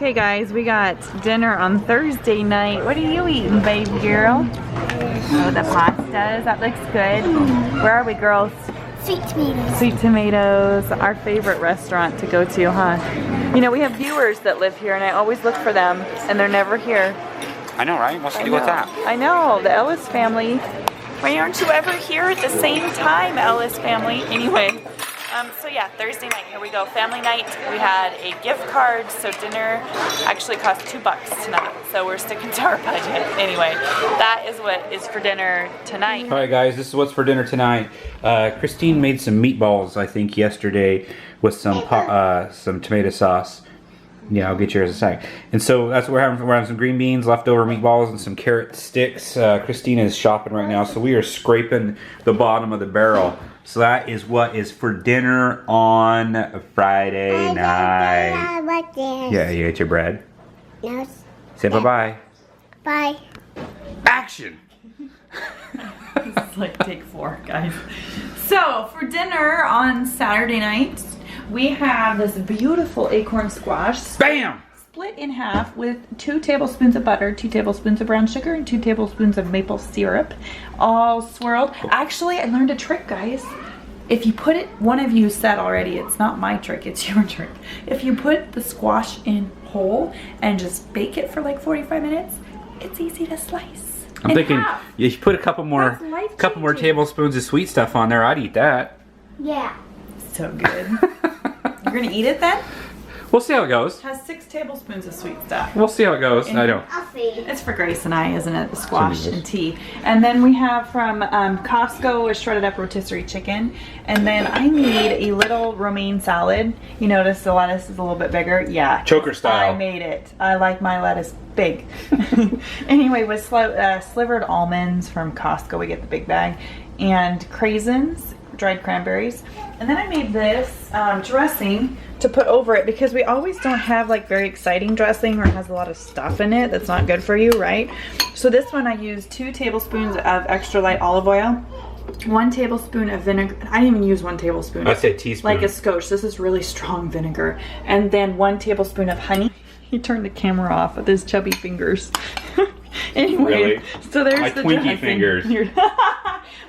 Okay guys, we got dinner on Thursday night. What are you eating, baby girl? Oh, the pastas. That looks good. Where are we, girls? Sweet tomatoes. Sweet Tomatoes, our favorite restaurant to go to, huh? You know, we have viewers that live here and I always look for them and they're never here. I know, right? What's to do with that? I know, the Ellis family. Why aren't you ever here at the same time, Ellis family? Anyway, so yeah, Thursday night, here we go. Family night. We had a gift card, so dinner actually cost $2 tonight. So we're sticking to our budget. Anyway, that is what is for dinner tonight. All right, guys, this is what's for dinner tonight. Christine made some meatballs, I think, yesterday with some tomato sauce. Yeah, I'll get yours in a second. And so that's what we're having. We're having some green beans, leftover meatballs, and some carrot sticks. Christina is shopping right now, so we are scraping the bottom of the barrel. So that is what is for dinner on Friday night. Yeah, you ate your bread? Yes. Say bye-bye. Bye. Action! This is like take 4, guys. So for dinner on Saturday night, we have this beautiful acorn squash. Bam! Split in half with 2 tablespoons of butter, 2 tablespoons of brown sugar, and 2 tablespoons of maple syrup, all swirled. Actually, I learned a trick, guys. If you put it, one of you said already, it's not my trick, it's your trick. If you put the squash in whole and just bake it for like 45 minutes, it's easy to slice. I'm thinking you should put a couple more tablespoons of sweet stuff on there. I'd eat that. Yeah. So good. You're gonna eat it then? We'll see how it goes. It has 6 tablespoons of sweet stuff. We'll see how it goes. I don't. I'll see. It's for Grace and I, isn't it? The squash and tea. And then we have from Costco a shredded up rotisserie chicken. And then I need a little romaine salad. You notice the lettuce is a little bit bigger? Yeah. Choker style. I made it. I like my lettuce big. Anyway, with slivered almonds from Costco, we get the big bag. And craisins, dried cranberries. And then I made this dressing to put over it because we always don't have like very exciting dressing or has a lot of stuff in it that's not good for you, right? So this one I used 2 tablespoons of extra light olive oil, 1 tablespoon of vinegar. I didn't even use 1 tablespoon. I say teaspoon. Like a scotch. This is really strong vinegar. And then 1 tablespoon of honey. He turned the camera off with his chubby fingers. Anyway, really? So there's my the Twinkie dressing. fingers.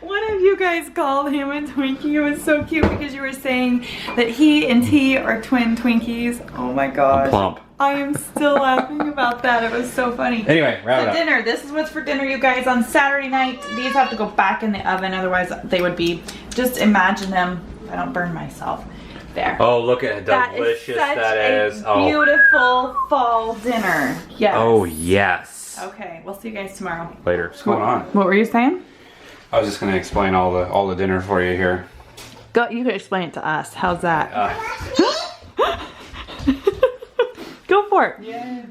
One of you guys called him a Twinkie. It was so cute because you were saying that he and T are twin Twinkies. Oh my gosh. I'm plump. I am still laughing about that. It was so funny. Anyway, wrap it up. Dinner. This is what's for dinner, you guys, on Saturday night. These have to go back in the oven, otherwise they would be, just imagine them. I don't burn myself. There. Oh, look at how delicious that is. Oh. Beautiful fall dinner. Yes. Oh, yes. Okay, we'll see you guys tomorrow. Later. What's going on? What were you saying? I was just going to explain all the dinner for you here. Go. You can explain it to us. How's that? Go for it. Yeah.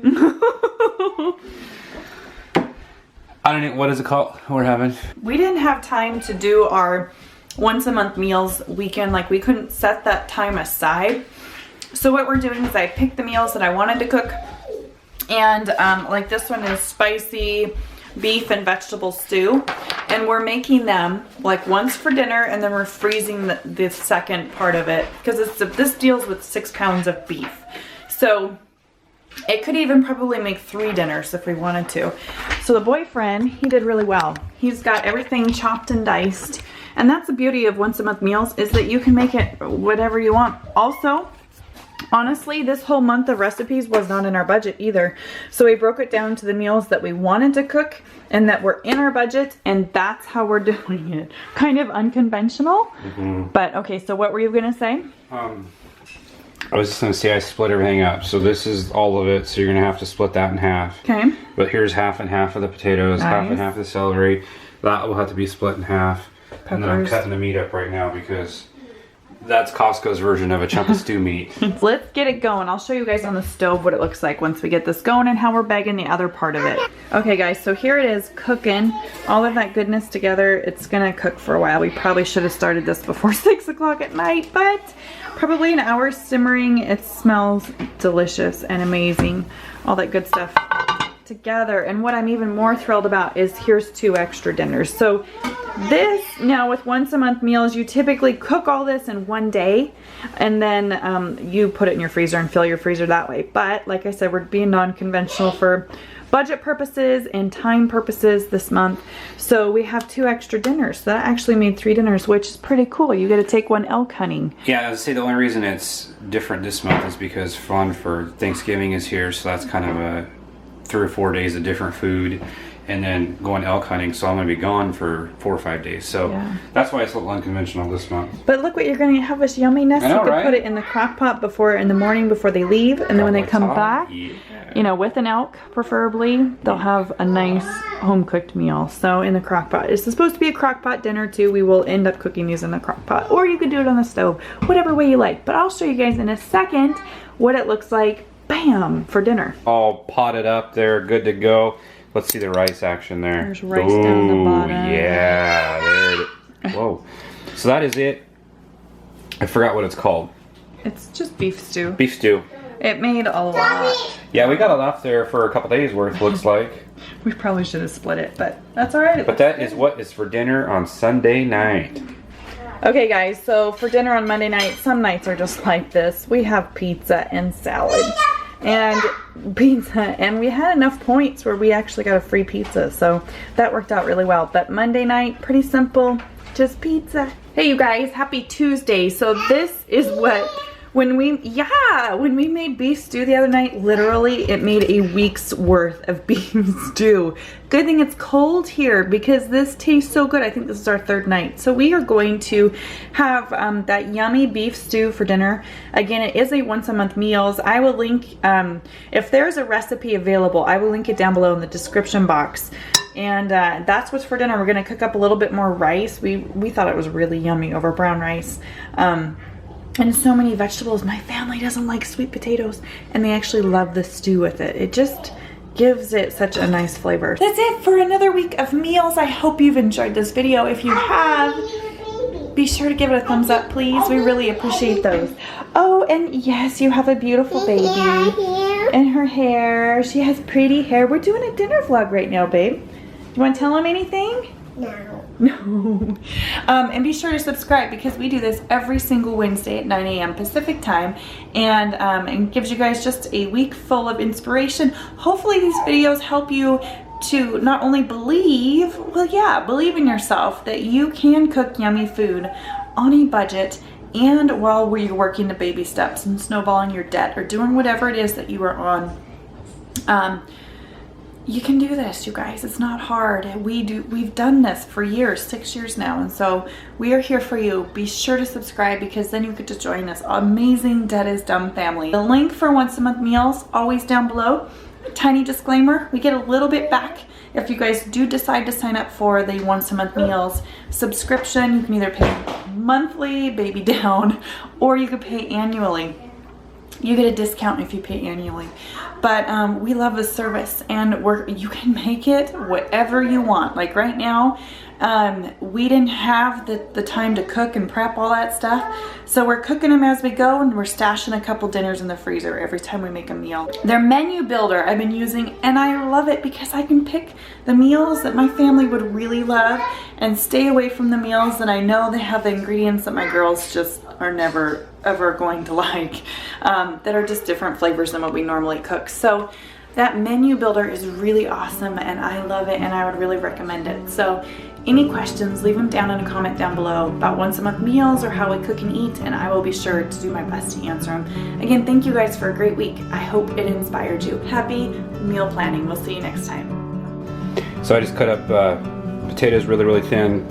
I don't know. What is it called? We're having. We didn't have time to do our once a month meals weekend. Like we couldn't set that time aside. So what we're doing is I picked the meals that I wanted to cook. And like this one is spicy beef and vegetable stew. And we're making them like once for dinner and then we're freezing the second part of it. Because this deals with 6 pounds of beef. So it could even probably make 3 dinners if we wanted to. So the boyfriend, he did really well. He's got everything chopped and diced. And that's the beauty of once a month meals is that you can make it whatever you want. Also, honestly, this whole month of recipes was not in our budget either. So we broke it down to the meals that we wanted to cook and that were in our budget, and that's how we're doing it. Kind of unconventional. But okay, so what were you gonna say? I was just gonna say I split everything up. So this is all of it, so you're gonna have to split that in half. Okay. But here's half and half of the potatoes, half and Nice. half of the celery. That will have to be split in half. And then I'm Peppers. cutting the meat up right now because that's Costco's version of a chunk of stew meat. Let's get it going. I'll show you guys on the stove what it looks like once we get this going and how we're bagging the other part of it. Okay guys, so here it is cooking. All of that goodness together. It's gonna cook for a while. We probably should have started this before 6 o'clock at night, but probably an hour simmering. It smells delicious and amazing. All that good stuff together. And what I'm even more thrilled about is here's 2 extra dinners. So This, now with once a month meals, you typically cook all this in one day and then you put it in your freezer and fill your freezer that way. But like I said, we're being non-conventional for budget purposes and time purposes this month. So we have 2 extra dinners. So that actually made 3 dinners, which is pretty cool. You get to take one elk hunting. Yeah, I would say the only reason it's different this month is because fun for Thanksgiving is here. So that's kind of a 3 or 4 days of different food. And then going elk hunting, so I'm going to be gone for 4 or 5 days. So that's why it's a little unconventional this month. But look what you're going to have, this yumminess. I know, you can right? put it in the crock pot in the morning before they leave, and then when they come back, you know, with an elk preferably, they'll have a nice home cooked meal. So in the crock pot. It's supposed to be a crock pot dinner too. We will end up cooking these in the crock pot, or you could do it on the stove, whatever way you like. But I'll show you guys in a second what it looks like, bam, for dinner. All potted up there, good to go. Let's see the rice action there. There's rice down the bottom. Yeah, there it is. Whoa. So that is it. I forgot what it's called. It's just beef stew. Beef stew. It made a lot. Yeah, we got enough there for a couple days worth, looks like. We probably should have split it, but that's all right. But that is what is for dinner on Sunday night. Okay guys, so for dinner on Monday night, some nights are just like this. We have pizza and salad. And pizza, and we had enough points where we actually got a free pizza, so that worked out really well. But Monday night, pretty simple, just pizza. Hey you guys, happy Tuesday. So this is what, when we made beef stew the other night, literally it made a week's worth of beef stew. Good thing it's cold here because this tastes so good. I think this is our 3rd night. So we are going to have that yummy beef stew for dinner. Again, it is a once a month meals. I will link, if there's a recipe available, I will link it down below in the description box. And that's what's for dinner. We're gonna cook up a little bit more rice. We thought it was really yummy over brown rice. And so many vegetables. My family doesn't like sweet potatoes, and they actually love the stew with it. It just gives it such a nice flavor. That's it for another week of meals. I hope you've enjoyed this video. If you have, be sure to give it a thumbs up, please. We really appreciate those. Oh, and yes, you have a beautiful baby. And her hair. She has pretty hair. We're doing a dinner vlog right now, babe. Do you want to tell them anything? No. And be sure to subscribe because we do this every single Wednesday at 9 a.m. Pacific time, and it gives you guys just a week full of inspiration. Hopefully these videos help you to not only believe in yourself that you can cook yummy food on a budget and while you're working the baby steps and snowballing your debt or doing whatever it is that you are on. You can do this, you guys. It's not hard. We've done this for years, 6 years now, and so we are here for you. Be sure to subscribe because then you get to join this amazing Debtisdum family. The link for once a month meals always down below. A tiny disclaimer: we get a little bit back if you guys do decide to sign up for the once a month meals subscription. You can either pay monthly, baby down, or you could pay annually. You get a discount if you pay annually. But we love this service, and you can make it whatever you want. Like right now, we didn't have the time to cook and prep all that stuff. So we're cooking them as we go, and we're stashing a couple dinners in the freezer every time we make a meal. Their menu builder I've been using, and I love it because I can pick the meals that my family would really love and stay away from the meals that I know they have the ingredients that my girls just are never ever going to like, that are just different flavors than what we normally cook. So that menu builder is really awesome, and I love it, and I would really recommend it. So any questions, leave them down in a comment down below about once a month meals or how we cook and eat, and I will be sure to do my best to answer them. Again, thank you guys for a great week. I hope it inspired you. Happy meal planning. We'll see you next time. So I just cut up potatoes really thin,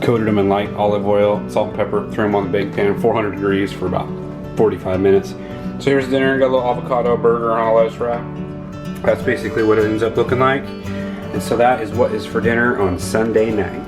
coated them in light olive oil, salt and pepper, threw them on the big pan, 400 degrees for about 45 minutes. So here's dinner. Got a little avocado burger on a lettuce wrap. That's basically what it ends up looking like. And so that is what is for dinner on Sunday night.